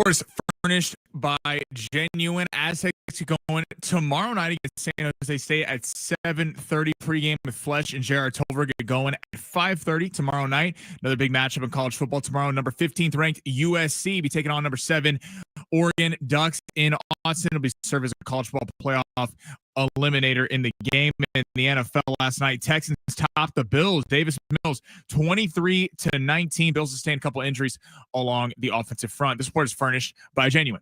Sports furnished by Genuine. Aztecs going tomorrow night against San Jose State at 7:30 pregame with Fletch and Jared Tolver get going at 5:30 tomorrow night. Another big matchup in college football tomorrow. Number 15th ranked USC be taking on number 7 Oregon Ducks in Austin. It'll be serve as a college football playoff eliminator in the game. In the NFL last night, Texans topped the Bills. Davis Mills 23-19. Bills sustained a couple injuries along the offensive front. The sport is furnished by Genuine.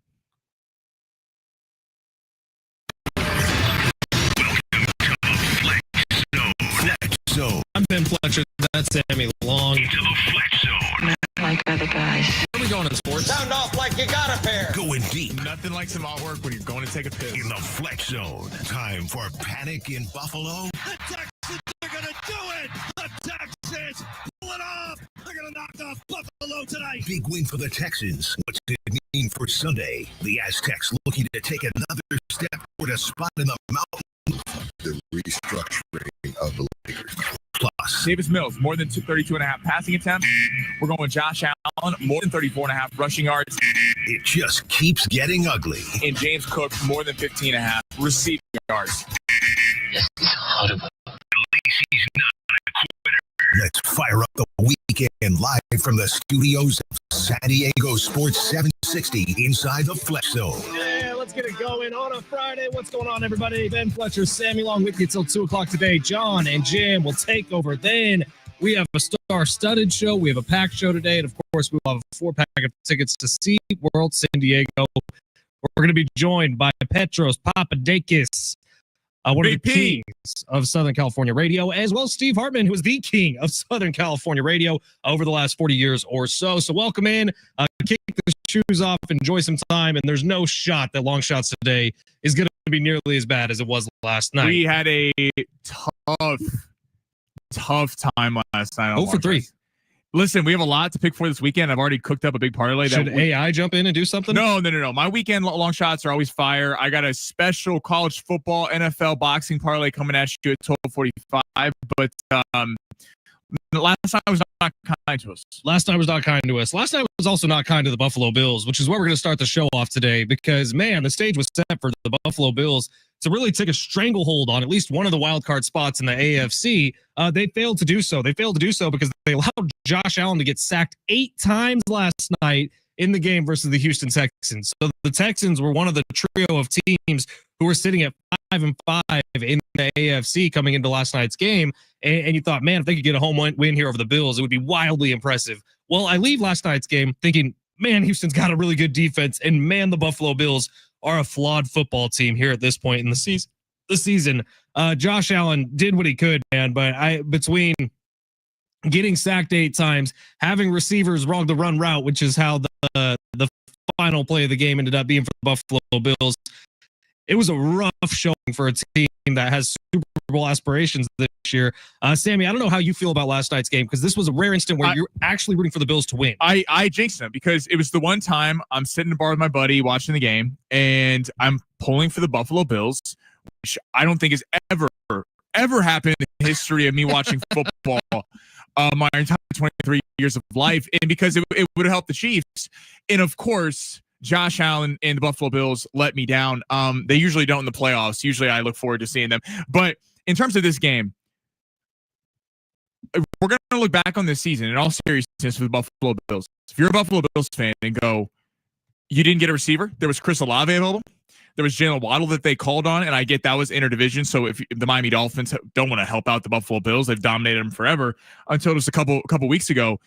Flex Zone. I'm Ben Fletcher. That's Sammy Long. Into the Flex Zone. Not like other guys. Where are we going in sports? Sound off like you got a pair. Going deep Nothing like some artwork when you're going to take a piss. in the Flex Zone. Time for Panic in Buffalo. The Texans are going to do it! The Texans pull it off! They're going to knock off Buffalo tonight! Big win for the Texans. What's it mean for Sunday? The Aztecs looking to take another step toward a spot in the mountain. The restructuring of the Lakers. Plus, Davis Mills, more than 32.5 passing attempts. We're going with Josh Allen, more than 34.5 rushing yards. it just keeps getting ugly. And James Cook, more than 15.5 receiving yards. At least he's not a quitter. Let's fire up the weekend live from the studios of San Diego Sports 760 inside the Flex Zone. Yeah, let's get it going on a Friday. What's going on, everybody? Ben Fletcher, Sammy Long with you till 2 o'clock today. John and Jim will take over then. We have a star-studded show. We have a packed show today. And, of course, we will have a 4-pack of tickets to see World San Diego. We're going to be joined by Petros, Papadakis, one of the kings of Southern California radio, as well as Steve Hartman, who is the king of Southern California radio over the last 40 years or so. So welcome in, kick the shoes off, enjoy some time, and there's no shot that Long Shots today is going to be nearly as bad as it was last night. We had a tough time last night. 0 for 3. Listen, we have a lot to pick for this weekend. I've already cooked up a big parlay. Should AI jump in and do something? No. My weekend long shots are always fire. I got a special college football, NFL, boxing parlay coming at you at 12:45. But last night was not kind to us. Last night was not kind to us. Last night was also not kind to the Buffalo Bills, which is where we're going to start the show off today because, man, the stage was set for the Buffalo Bills to really take a stranglehold on at least one of the wild card spots in the AFC. They failed to do so. They failed to do so because they allowed Josh Allen to get sacked 8 times last night in the game versus the Houston Texans. So the Texans were one of the trio of teams who were sitting at 5-5 in the AFC coming into last night's game. And you thought, man, if they could get a home win here over the Bills, it would be wildly impressive. Well, I leave last night's game thinking, man, Houston's got a really good defense. And man, the Buffalo Bills are a flawed football team here at this point in the season. Josh Allen did what he could, man, but between getting sacked 8 times, having receivers wrong the run route, which is how the final play of the game ended up being for the Buffalo Bills, it was a rough showing for a team that has Super Bowl aspirations this year. Sammy, I don't know how you feel about last night's game because this was a rare instant where you're actually rooting for the Bills to win. I jinxed them because it was the one time I'm sitting in a bar with my buddy watching the game and I'm pulling for the Buffalo Bills, which I don't think has ever happened in the history of me watching football my entire 23 years of life. And because it would have helped the Chiefs. And of course, Josh Allen and the Buffalo Bills let me down. They usually don't in the playoffs. Usually I look forward to seeing them. But in terms of this game, we're going to look back on this season in all seriousness for the Buffalo Bills. If you're a Buffalo Bills fan and go, you didn't get a receiver, there was Chris Olave available. There was Jalen Waddle that they called on, and I get that was interdivision. So if the Miami Dolphins don't want to help out the Buffalo Bills, they've dominated them forever until just a couple weeks ago.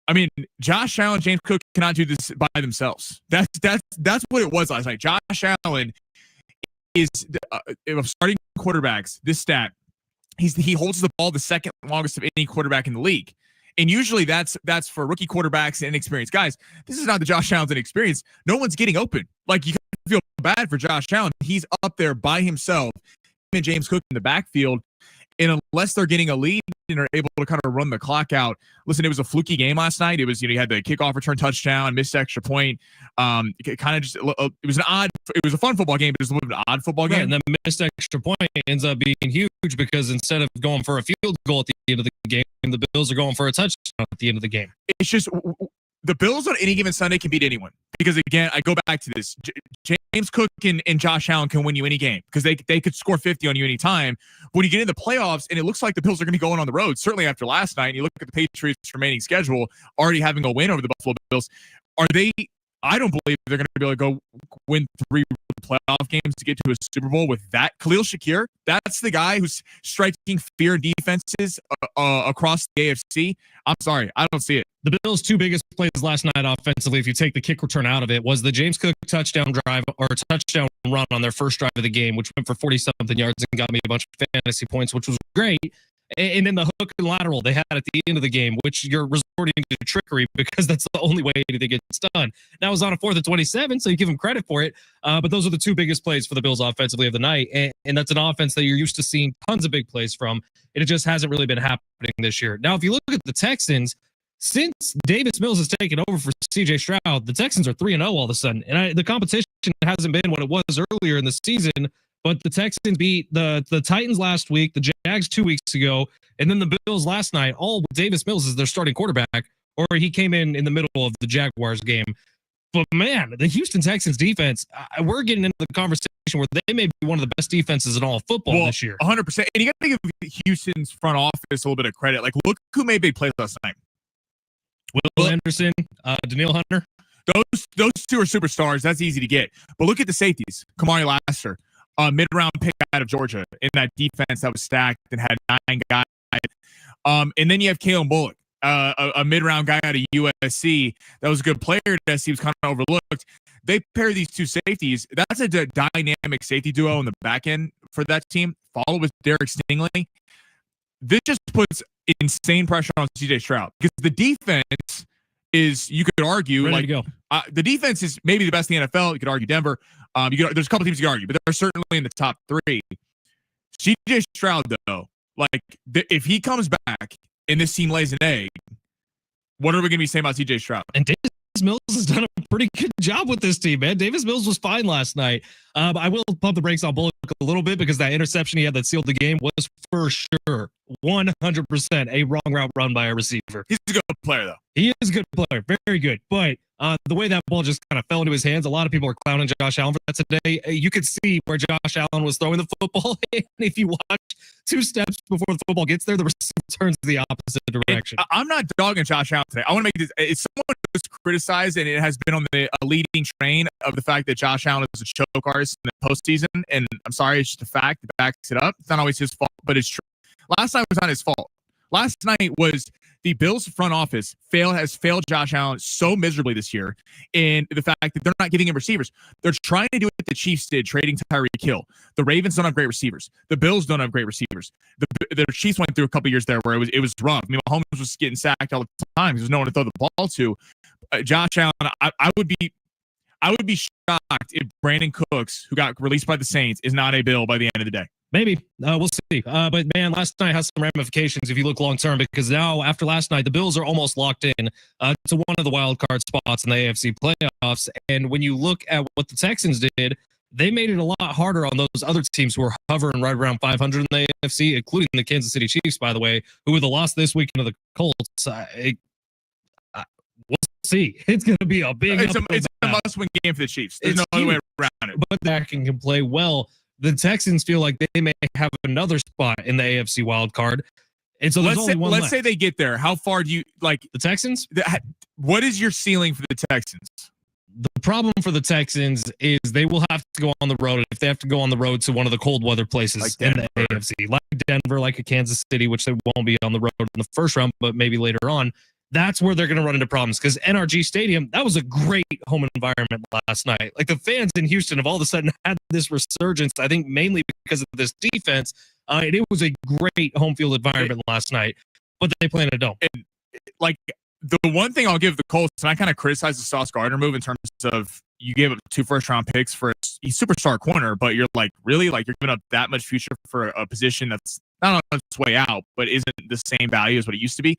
I mean, Josh Allen, James Cook cannot do this by themselves. That's what it was last night. Josh Allen is starting quarterbacks. This stat, he holds the ball the second longest of any quarterback in the league, and usually that's for rookie quarterbacks and inexperienced guys. This is not the Josh Allen's inexperience. No one's getting open. Like you feel bad for Josh Allen. He's up there by himself. Him and James Cook in the backfield. And unless they're getting a lead and are able to kind of run the clock out, listen, it was a fluky game last night. It was, you had the kickoff return touchdown, missed extra point. It kind of just, it was a fun football game, but it was a little bit of an odd football game. Right, and the missed extra point ends up being huge because instead of going for a field goal at the end of the game, the Bills are going for a touchdown at the end of the game. It's just the Bills on any given Sunday can beat anyone. Because again, I go back to this. James Cook and Josh Allen can win you any game because they could score 50 on you anytime. But when you get in the playoffs and it looks like the Bills are going to go on the road, certainly after last night, and you look at the Patriots' remaining schedule, already having a win over the Buffalo Bills, I don't believe they're going to be able to go win 3 playoff games to get to a Super Bowl with that. Khalil Shakir, that's the guy who's striking fear in defenses across the AFC. I'm sorry, I don't see it. The Bills' 2 biggest plays last night offensively, if you take the kick return out of it, was the James Cook touchdown drive or touchdown run on their first drive of the game, which went for 40-something yards and got me a bunch of fantasy points, which was great. And then the hook and lateral they had at the end of the game, which you're resorting to trickery because that's the only way anything gets done. That was on a 4th and 27, so you give them credit for it. But those are the 2 biggest plays for the Bills offensively of the night. And that's an offense that you're used to seeing tons of big plays from. And it just hasn't really been happening this year. Now, if you look at the Texans, since Davis Mills has taken over for CJ Stroud, the Texans are 3-0 all of a sudden. And the competition hasn't been what it was earlier in the season. But the Texans beat the Titans last week, the Jags 2 weeks ago, and then the Bills last night, all with Davis Mills as their starting quarterback, or he came in the middle of the Jaguars game. But man, the Houston Texans defense, we're getting into the conversation where they may be one of the best defenses in all of football this year. 100%. And you got to give Houston's front office a little bit of credit. Like, look who made big plays last night. Will Anderson, Daniil Hunter. Those 2 are superstars. That's easy to get. But look at the safeties. Kamari Lassiter. Mid-round pick out of Georgia in that defense that was stacked and had 9 guys. And then you have Kalen Bullock, a mid-round guy out of USC that was a good player. He was kind of overlooked. They pair these 2 safeties. That's a dynamic safety duo in the back end for that team. Followed with Derek Stingley. This just puts insane pressure on CJ Stroud because the defense is, you could argue, ready to go. The defense is maybe the best in the NFL. You could argue Denver. There's a couple teams you could argue, but they're certainly in the top 3. CJ Stroud, though, if he comes back and this team lays an egg, what are we going to be saying about CJ Stroud? And Davis Mills has done a pretty good job with this team, man. Davis Mills was fine last night. But I will pump the brakes on Bullock a little bit because that interception he had that sealed the game was for sure 100% a wrong route run by a receiver. He's a good player, though. He is a good player, very good. But the way that ball just kind of fell into his hands, a lot of people are clowning Josh Allen for that today. You could see where Josh Allen was throwing the football, and if you watch 2 steps before the football gets there, the receiver turns the opposite direction. I'm not dogging Josh Allen today. I want to make this. It's someone who's criticized, and it has been on the leading train of the fact that Josh Allen is a choke artist in the postseason. And I'm sorry, it's just a fact that backs it up. It's not always his fault, but it's true. Last night was not his fault. Last night was the Bills front office has failed Josh Allen so miserably this year, in the fact that they're not giving him receivers. They're trying to do what the Chiefs did, trading Tyreek Hill. The Ravens don't have great receivers. The Bills don't have great receivers. The Chiefs went through a couple years there where it was rough. I mean, Mahomes was getting sacked all the time. There's no one to throw the ball to. Josh Allen, I would be shocked if Brandon Cooks, who got released by the Saints, is not a Bill by the end of the day. Maybe. We'll see. But, man, last night has some ramifications if you look long-term, because now, after last night, the Bills are almost locked in to one of the wild card spots in the AFC playoffs. And when you look at what the Texans did, they made it a lot harder on those other teams who are hovering right around 500 in the AFC, including the Kansas City Chiefs, by the way, who with the loss this weekend of the Colts. We'll see. It's going to be a big. It's a must-win game for the Chiefs. There's no other way around it. But that can play well. The Texans feel like they may have another spot in the AFC wild card. And so let's say they get there. How far do you like the Texans? What is your ceiling for the Texans? The problem for the Texans is they will have to go on the road. If they have to go on the road to one of the cold weather places in the AFC, like Denver, like a Kansas City, which they won't be on the road in the first round, but maybe later on, that's where they're going to run into problems, because NRG Stadium, that was a great home environment last night. Like, the fans in Houston have all of a sudden had this resurgence, I think mainly because of this defense. And it was a great home field environment last night, but they play in a dome. And, like, the one thing I'll give the Colts, and I kind of criticize the Sauce Gardner move in terms of you gave up 2 first-round picks for a superstar corner, but you're like, really? Like, you're giving up that much future for a position that's not on its way out, but isn't the same value as what it used to be?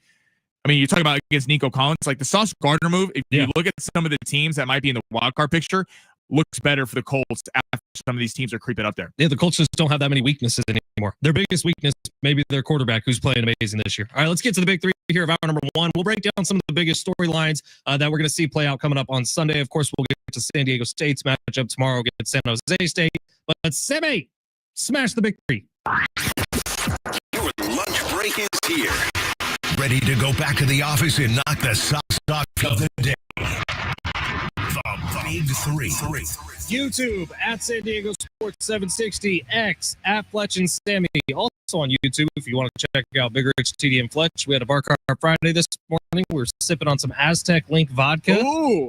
I mean, you're talking about against Nico Collins, like the Sauce Gardner move. If you look at some of the teams that might be in the wild card picture, looks better for the Colts after some of these teams are creeping up there. Yeah, the Colts just don't have that many weaknesses anymore. Their biggest weakness, maybe their quarterback, who's playing amazing this year. All right, let's get to the big 3 here of hour number 1. We'll break down some of the biggest storylines that we're going to see play out coming up on Sunday. Of course, we'll get to San Diego State's matchup tomorrow against San Jose State. But Semi, smash the big three. Your lunch break is here. Ready to go back to the office and knock the socks off of the day. The Big Three. YouTube at San Diego Sports 760, X at Fletch and Sammy. Also on YouTube, if you want to check out Big Rich, TD, and Fletch. We had a bar cart Friday this morning. We were sipping on some Aztec Link vodka,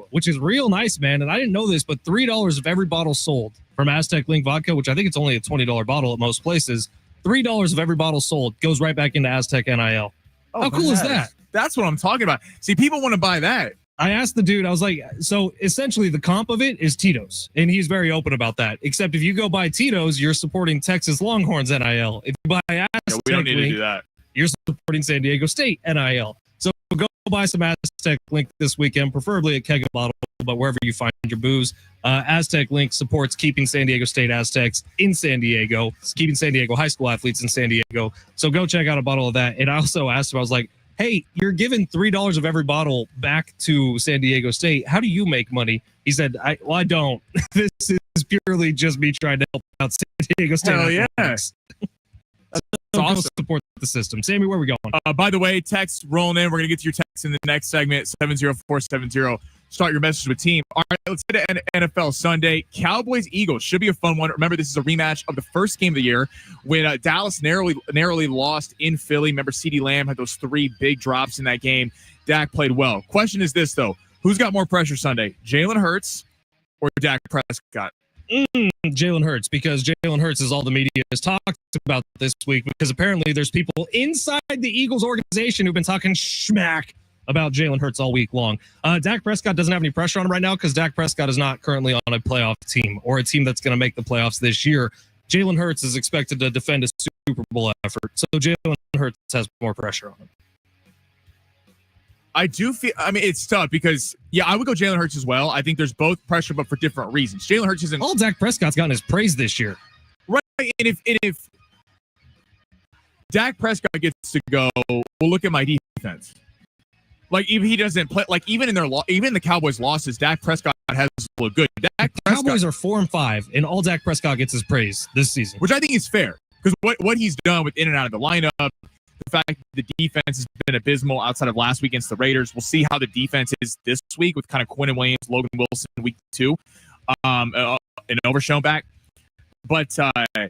which is real nice, man. And I didn't know this, but $3 of every bottle sold from Aztec Link vodka, which I think it's only a $20 bottle at most places. $3 of every bottle sold goes right back into Aztec NIL. How cool is that? That's what I'm talking about. See, people want to buy that. I asked the dude, I was like, so essentially the comp of it is Tito's. And he's very open about that. Except if you go buy Tito's, you're supporting Texas Longhorns NIL. If you buy Aztec we don't need Link, to do that. You're supporting San Diego State NIL. So go buy some Aztec Link this weekend, preferably at Keg Bottle, but wherever you find your booze. Aztec Link supports keeping San Diego State Aztecs in San Diego. It's keeping San Diego high school athletes in San Diego. So go check out a bottle of that. And I also asked him, I was like, hey, you're giving $3 of every bottle back to San Diego State. How do you make money? He said, I don't. This is purely just me trying to help out San Diego State. Hell yeah. That's awesome. Support the system. Sammy, where are we going? By the way, text rolling in. We're going to get to your text in the next segment, 70470. Start your message with team. All right, let's get to NFL Sunday. Cowboys-Eagles should be a fun one. Remember, this is a rematch of the first game of the year when Dallas narrowly lost in Philly. Remember, CeeDee Lamb had those 3 big drops in that game. Dak played well. Question is this, though. Who's got more pressure Sunday, Jalen Hurts or Dak Prescott? Jalen Hurts, because Jalen Hurts is all the media has talked about this week, because apparently there's people inside the Eagles organization who've been talking schmack about Jalen Hurts all week long. Dak Prescott doesn't have any pressure on him right now because Dak Prescott is not currently on a playoff team or a team that's going to make the playoffs this year. Jalen Hurts is expected to defend a Super Bowl effort, so Jalen Hurts has more pressure on him. I do feel, it's tough because, I would go Jalen Hurts as well. I think there's both pressure, but for different reasons. Jalen Hurts isn't... All Dak Prescott's gotten is praise this year. Right, and if Dak Prescott gets to go, well, look at my defense. Like, even he doesn't play, like, even in the Cowboys' losses, Dak Prescott has looked good. The Cowboys are 4-5, and all Dak Prescott gets is praise this season, which I think is fair because what he's done with in and out of the lineup, the fact that the defense has been abysmal outside of last week against the Raiders. We'll see how the defense is this week with kind of Quinn and Williams, Logan Wilson week 2, and Overshown back. But Jalen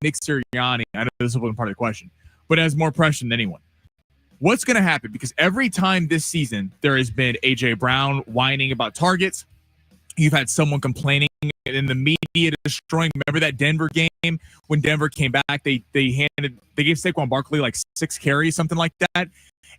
Nick Sirianni, I know this wasn't part of the question, but has more pressure than anyone. What's going to happen? Because every time this season, there has been A.J. Brown whining about targets. You've had someone complaining in the media destroying. Remember that Denver game when Denver came back? They gave Saquon Barkley like 6 carries, something like that.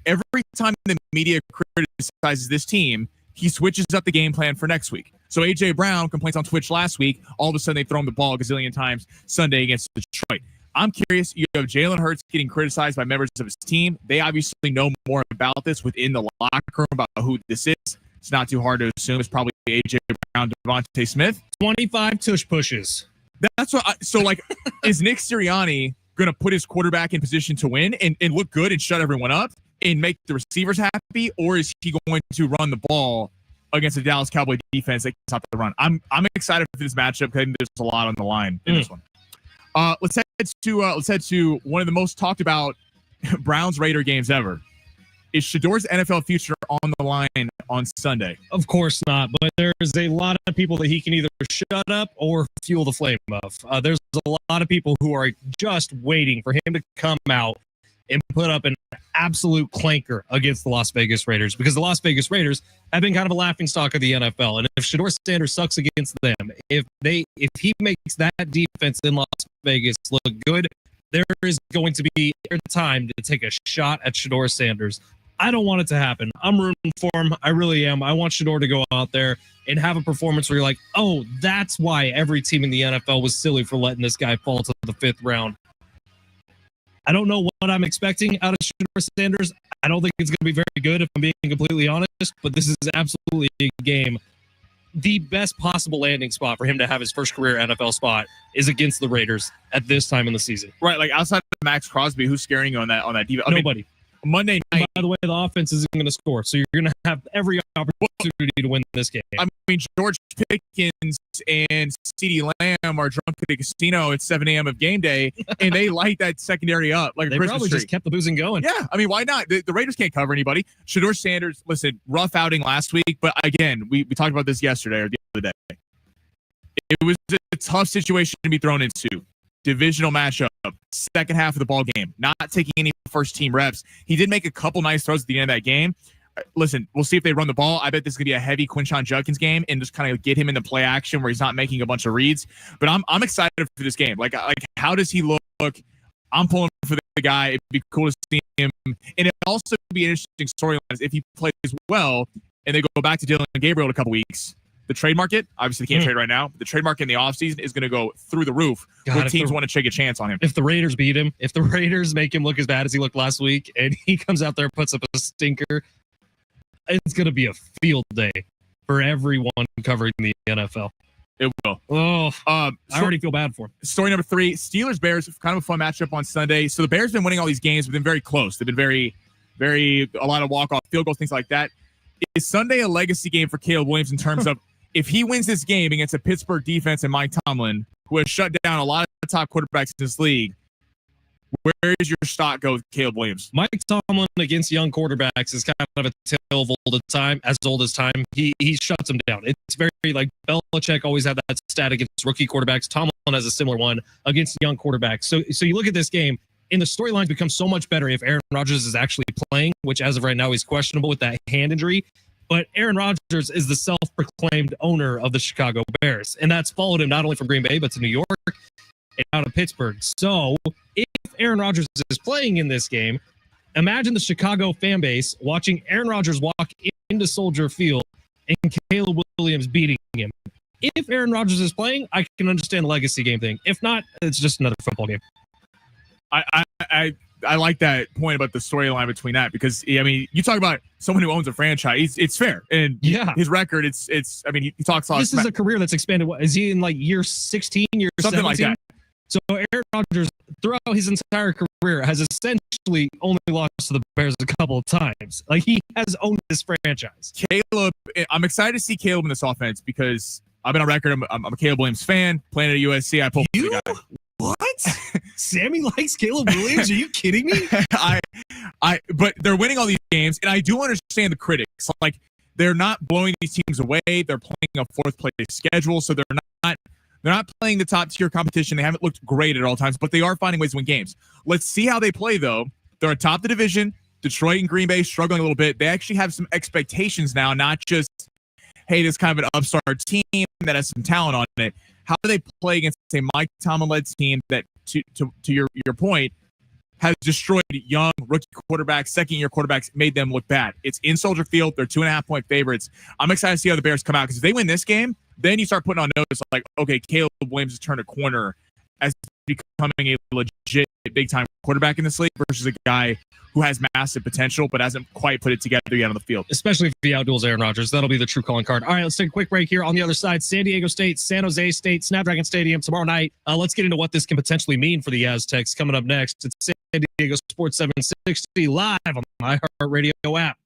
Every time the media criticizes this team, he switches up the game plan for next week. So A.J. Brown complains on Twitch last week. All of a sudden, they throw him the ball a gazillion times Sunday against Detroit. I'm curious. You have Jalen Hurts getting criticized by members of his team. They obviously know more about this within the locker room about who this is. It's not too hard to assume it's probably A.J. Brown, Devontae Smith. 25 tush pushes. That's what. Is Nick Sirianni going to put his quarterback in position to win and look good and shut everyone up and make the receivers happy, or is he going to run the ball against the Dallas Cowboy defense that can stop the run? I'm excited for this matchup because there's a lot on the line in this one. Let's head to one of the most talked about Browns Raider games ever. Is Shador's NFL future on the line on Sunday? Of course not, but there's a lot of people that he can either shut up or fuel the flame of. There's a lot of people who are just waiting for him to come out and put up an absolute clanker against the Las Vegas Raiders, because the Las Vegas Raiders have been kind of a laughingstock of the NFL. And if Shador Sanders sucks against them, if he makes that defense in Las Vegas look good, there is going to be time to take a shot at Shador Sanders. I don't want it to happen. I'm rooting for him. I really am. I want Shador to go out there and have a performance where you're like, oh, that's why every team in the NFL was silly for letting this guy fall to the 5th round. I don't know what I'm expecting out of Shador Sanders. I don't think it's going to be very good, if I'm being completely honest, but this is absolutely a game. The best possible landing spot for him to have his first career NFL spot is against the Raiders at this time in the season. Right, like outside of Max Crosby, who's scaring you on that defense? Nobody. Monday And night. by the way, the offense isn't going to score, so you're going to have every opportunity to win this game. I mean, George Pickens and CeeDee Lamb are drunk at the casino at 7 a.m. of game day, and they light that secondary up like They a Christmas probably tree. just kept the boozing going. Yeah, I mean, why not? The Raiders can't cover anybody. Shedeur Sanders, listen, rough outing last week, but again, we talked about this yesterday or the other day. It was a tough situation to be thrown into. Divisional matchup, second half of the ball game, not taking any first team reps. He did make a couple nice throws at the end of that game. Listen, we'll see if they run the ball. I bet this is gonna be a heavy Quinshon Judkins game and just kind of get him into play action where he's not making a bunch of reads. But I'm excited for this game. Like how does he look? I'm pulling for the guy. It'd be cool to see him, and it'd also be an interesting storyline if he plays well and they go back to Dylan Gabriel in a couple weeks. The trade market, obviously they can't trade right now. But the trade market in the offseason is going to go through the roof. Where teams want to take a chance on him. If the Raiders beat him, if the Raiders make him look as bad as he looked last week, and he comes out there and puts up a stinker, it's going to be a field day for everyone covering the NFL. It will. Oh, I already feel bad for him. Story number 3, Steelers-Bears, kind of a fun matchup on Sunday. So the Bears have been winning all these games, but been very close. They've been a lot of walk-off field goals, things like that. Is Sunday a legacy game for Caleb Williams in terms of if he wins this game against a Pittsburgh defense and Mike Tomlin, who has shut down a lot of top quarterbacks in this league, where does your stock go with Caleb Williams? Mike Tomlin against young quarterbacks is kind of a tale of old as time. He shuts them down. It's very like Belichick always had that stat against rookie quarterbacks. Tomlin has a similar one against young quarterbacks. So you look at this game, and the storylines become so much better if Aaron Rodgers is actually playing, which as of right now he's questionable with that hand injury. But Aaron Rodgers is the self-proclaimed owner of the Chicago Bears, and that's followed him not only from Green Bay but to New York and out of Pittsburgh. So if Aaron Rodgers is playing in this game, imagine the Chicago fan base watching Aaron Rodgers walk into Soldier Field and Caleb Williams beating him. If Aaron Rodgers is playing, I can understand the legacy game thing. If not, it's just another football game. I like that point about the storyline between that because I mean you talk about someone who owns a franchise, it's fair, and his record, it's. I mean he talks a lot. This is a career that's expanded. What is he in like year 16, year something 17? like that? So Aaron Rodgers throughout his entire career has essentially only lost to the Bears a couple of times. Like he has owned this franchise. Caleb, I'm excited to see Caleb in this offense because I've been on record. I'm a Caleb Williams fan. Playing at USC, I pull for the guy. What? Sammy likes Caleb Williams? Are you kidding me? But they're winning all these games, and I do understand the critics. Like they're not blowing these teams away. They're playing a fourth place schedule, so they're not playing the top tier competition. They haven't looked great at all times, but they are finding ways to win games. Let's see how they play, though. They're atop the division. Detroit and Green Bay struggling a little bit. They actually have some expectations now, not just, hey, this kind of an upstart team that has some talent on it. How do they play against a Mike Tomlin-led team that, to your point, has destroyed young rookie quarterbacks, second-year quarterbacks, made them look bad? It's in Soldier Field. They're 2.5-point favorites. I'm excited to see how the Bears come out because if they win this game, then you start putting on notice like, okay, Caleb Williams has turned a corner as becoming a legit big-time quarterback in this league versus a guy who has massive potential but hasn't quite put it together yet on the field. Especially if he outduels Aaron Rodgers. That'll be the true calling card. All right, let's take a quick break here. On the other side, San Diego State, San Jose State, Snapdragon Stadium tomorrow night. Let's get into what this can potentially mean for the Aztecs coming up next. It's San Diego Sports 760 live on the iHeartRadio app.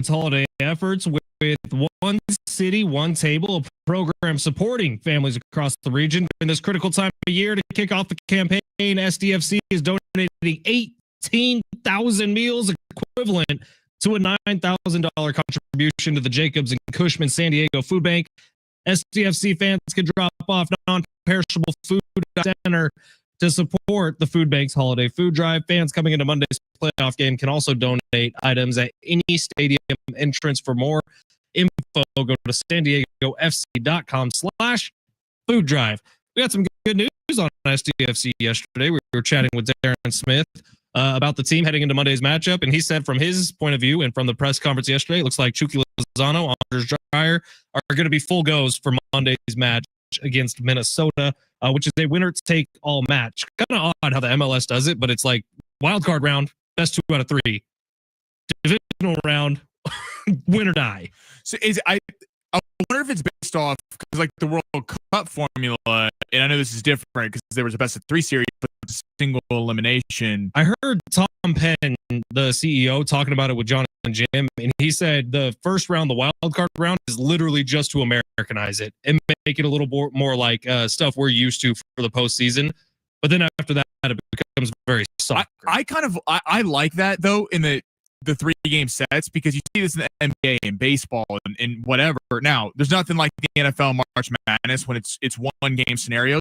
its holiday efforts with one city, one table, a program supporting families across the region. During this critical time of year to kick off the campaign, SDFC is donating 18,000 meals, equivalent to a $9,000 contribution to the Jacobs and Cushman San Diego Food Bank. SDFC fans can drop off non-perishable food at the center to support the food bank's holiday food drive. Fans coming into Monday's playoff game can also donate items at any stadium entrance. For more info, go to sandiegofc.com/food drive. We got some good news on SDFC yesterday. We were chatting with Darren Smith about the team heading into Monday's matchup, and he said from his point of view and from the press conference yesterday, it looks like Chucky Lozano, Anders Dreyer are going to be full goes for Monday's match against Minnesota, which is a winner-take-all match. Kind of odd how the MLS does it, but it's like wild card round, best 2 out of 3. Divisional round, win or die. So I wonder if it's based off, because like the World Cup formula, and I know this is different because there was a best of 3 series, but it's a single elimination. I heard Tom Penn, the CEO, talking about it with John and Jim, and he said the first round, the wild card round, is literally just to Americanize it and make it a little more like stuff we're used to for the postseason. But then after that, it becomes very soft. I like that though in the 3-game sets, because you see this in the NBA and baseball and whatever. Now, there's nothing like the NFL March Madness when it's 1-game scenarios,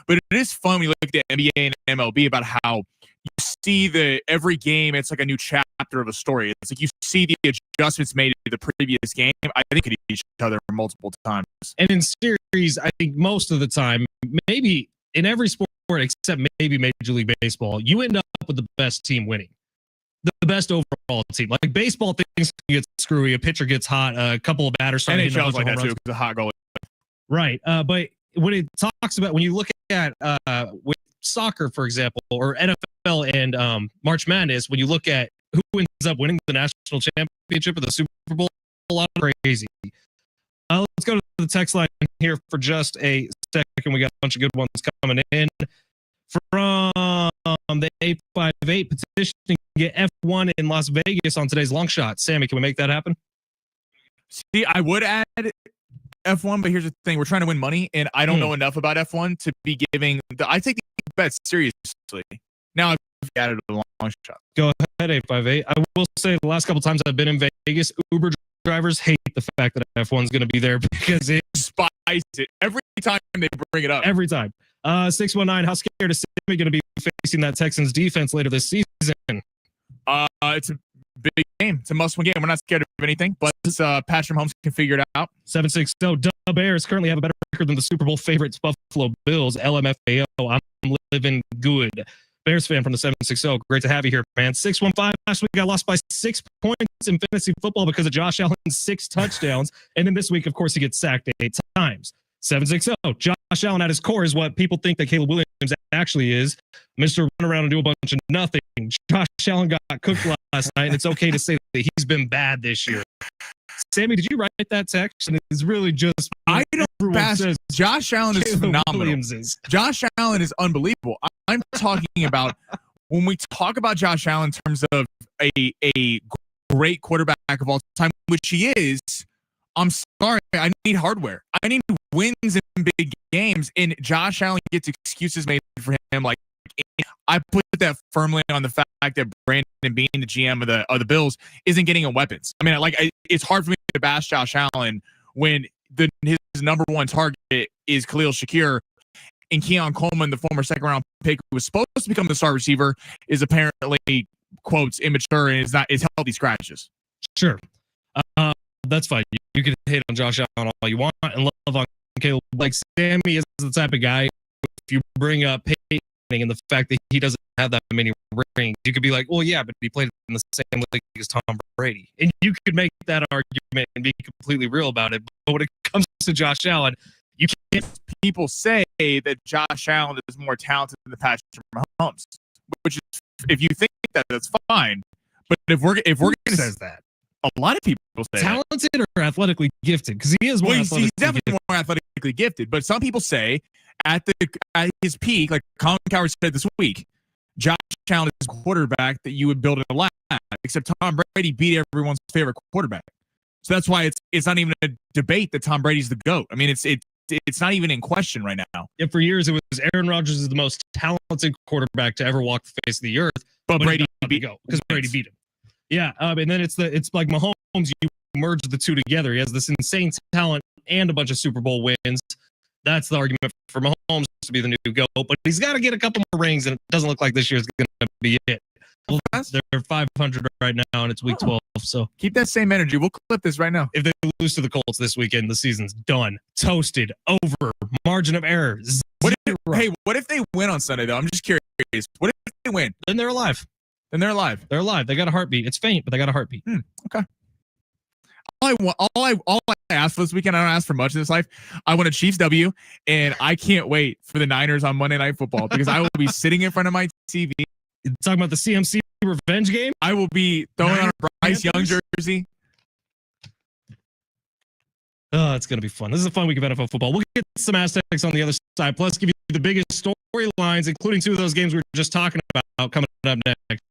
but it is fun when you look at the NBA and MLB about how you see every game, it's like a new chapter of a story. It's like you see the adjustments made to the previous game. I think at each other multiple times. And in series, I think most of the time, maybe in every sport except maybe Major League Baseball, you end up with the best team winning. The best overall team. Like baseball, things get screwy. A pitcher gets hot. A couple of batters start hitting NHL's like that too, because the hot goalie. Right. But when it talks about, when you look at with soccer, for example, or NFL and March Madness, when you look at who ends up winning the national championship or the Super Bowl, a lot of crazy. Let's go to the text line here for just a second. We got a bunch of good ones coming in. From the 858 petition to get F1 in Las Vegas on today's long shot. Sammy, can we make that happen? See, I would add F1, but here's the thing. We're trying to win money, and I don't know enough about F1 to be giving I take the bets seriously. Now I've added a long shot. Go ahead, 858. I will say the last couple times I've been in Vegas, Uber drivers hate the fact that F1 is going to be there because it spice it every time they bring it up. Every time. 619, how scared is Sammy going to be facing that Texans defense later this season? It's a big game. It's a must-win game. We're not scared of anything, but Patrick Mahomes can figure it out. 760, Dub Bears currently have a better record than the Super Bowl favorites Buffalo Bills. LMFAO, I'm living good. Bears fan from the 760. Great to have you here, man. 615, last week got lost by 6 points in fantasy football because of Josh Allen's 6 touchdowns. And then this week, of course, he gets sacked 8 times. 760, Josh Allen at his core is what people think that Caleb Williams actually is. Mr. Run around and do a bunch of nothing. Josh Allen got cooked last night, and it's okay to say that he's been bad this year. Sammy, did you write that text? And it's really just I don't pass. Josh Allen is phenomenal. Josh Allen is unbelievable. I'm talking about when we talk about Josh Allen in terms of a great quarterback of all time, which he is. I'm sorry, I need hardware. I need wins in big games, and Josh Allen gets excuses made for him. Like, I put that firmly on the fact that Brandon Beane, the GM of the Bills, isn't getting in weapons. I mean, it's hard for me to bash Josh Allen when his number one target is Khalil Shakir, and Keon Coleman, the former second-round pick who was supposed to become the star receiver, is apparently, quotes, immature and is healthy scratches. Sure. That's fine. You can hate on Josh Allen all you want and love on Caleb. Like, Sammy is the type of guy, if you bring up Peyton and the fact that he doesn't have that many rings, you could be like, well, yeah, but he played in the same league as Tom Brady. And you could make that argument and be completely real about it. But when it comes to Josh Allen, you can't. People say that Josh Allen is more talented than Patrick Mahomes, which is, if you think that, that's fine. But if we're going to says that. A lot of people say talented that. Or athletically gifted, because he is more he's definitely more athletically gifted. But some people say at his peak, like Colin Cowherd said this week, Josh Allen is a quarterback that you would build in a lab. except Tom Brady beat everyone's favorite quarterback. So that's why it's not even a debate that Tom Brady's the GOAT. I mean, it's not even in question right now. Yeah, for years it was Aaron Rodgers is the most talented quarterback to ever walk the face of the earth, but Brady beat because Brady beat him. Yeah, and then it's like Mahomes. You merge the two together. He has this insane talent and a bunch of Super Bowl wins. That's the argument for Mahomes to be the new GOAT, but he's got to get a couple more rings, and it doesn't look like this year's going to be it. They're 500 right now, and it's week 12. So keep that same energy. We'll clip this right now. If they lose to the Colts this weekend, the season's done, toasted, over, margin of error. What if they win on Sunday though? I'm just curious. What if they win? Then they're alive. They're alive. They're alive. They got a heartbeat. It's faint, but they got a heartbeat. Okay. All I ask for this weekend, I don't ask for much in this life. I want a Chiefs W, and I can't wait for the Niners on Monday Night Football because I will be sitting in front of my TV. You're talking about the CMC revenge game? I will be throwing on a Bryce Young jersey. Oh, it's going to be fun. This is a fun week of NFL football. We'll get some Aztecs on the other side, plus give you the biggest storylines, including two of those games we were just talking about, coming up next.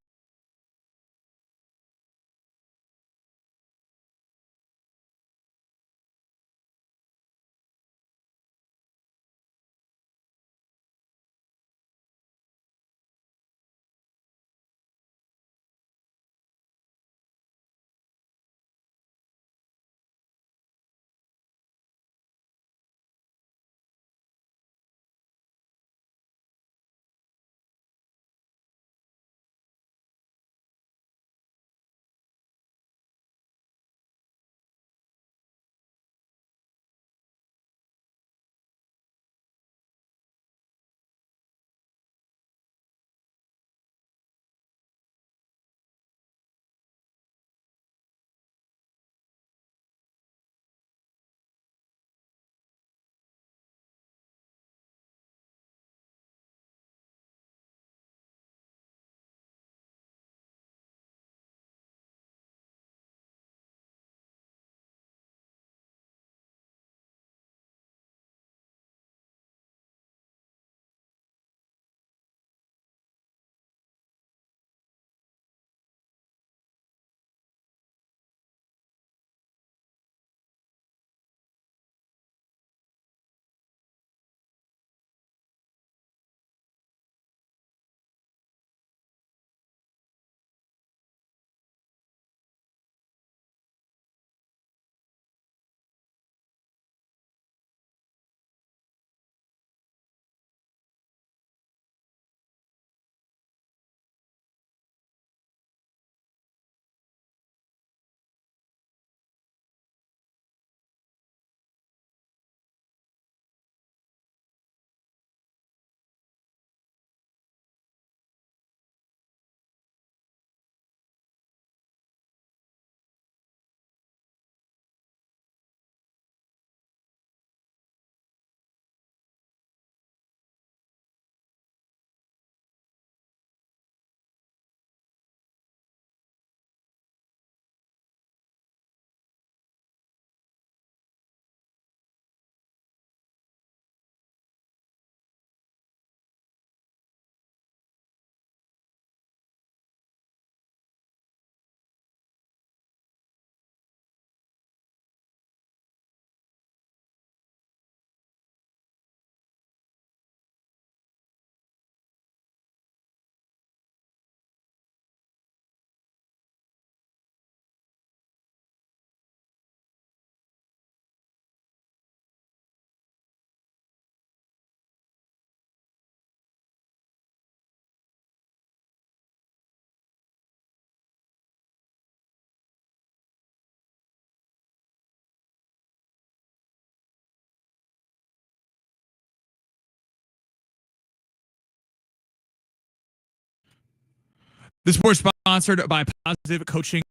This sports sponsored by Positive Coaching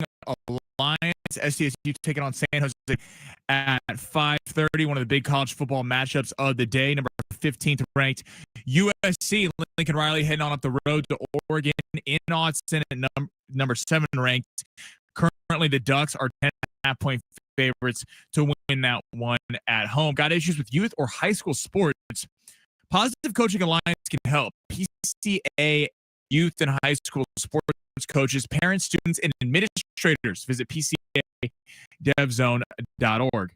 Alliance. SJS taking on San Jose at 5:30. One of the big college football matchups of the day. Number 15th ranked USC. Lincoln Riley heading on up the road to Oregon in Austin at number 7 ranked. Currently, the Ducks are 10.5-point favorites to win that one at home. Got issues with youth or high school sports? Positive Coaching Alliance can help. PCA Youth and High School Sports coaches, parents, students, and administrators. Visit pcadevzone.org.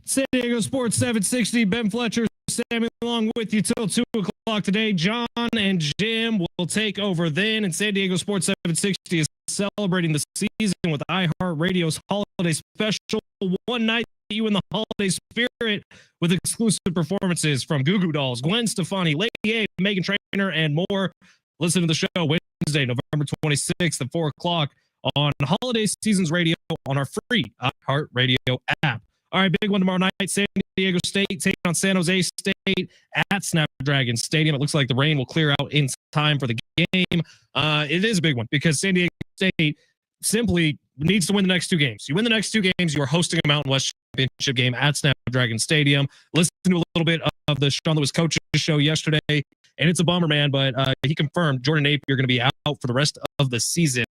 San Diego Sports 760, Ben Fletcher, Sammy along with you till 2 o'clock today. John and Jim will take over then, and San Diego Sports 760 is celebrating the season with iHeartRadio's holiday special. One night you in the holiday spirit with exclusive performances from Goo Goo Dolls, Gwen Stefani, Lady A, Megan Trainor, and more. Listen to the show Wednesday, November 26th at 4 o'clock on Holiday Seasons Radio on our free iHeartRadio app. All right, big one tomorrow night. San Diego State taking on San Jose State at Snapdragon Stadium. It looks like the rain will clear out in time for the game. It is a big one because San Diego State simply needs to win the next 2 games. You win the next 2 games, you are hosting a Mountain West Championship game at Snapdragon Stadium. Listen to a little bit of the Sean Lewis coaches show yesterday, and it's a bummer, man, but he confirmed Jordan Napier going to be out for the rest of the season.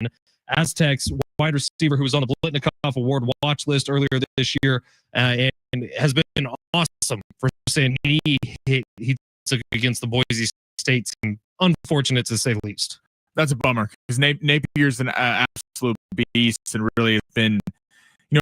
Aztecs wide receiver who was on the Blitnikoff Award watch list earlier this year and has been awesome for saying he took against the Boise State team. Unfortunate to say the least. That's a bummer because Napier's an absolute beast and really has been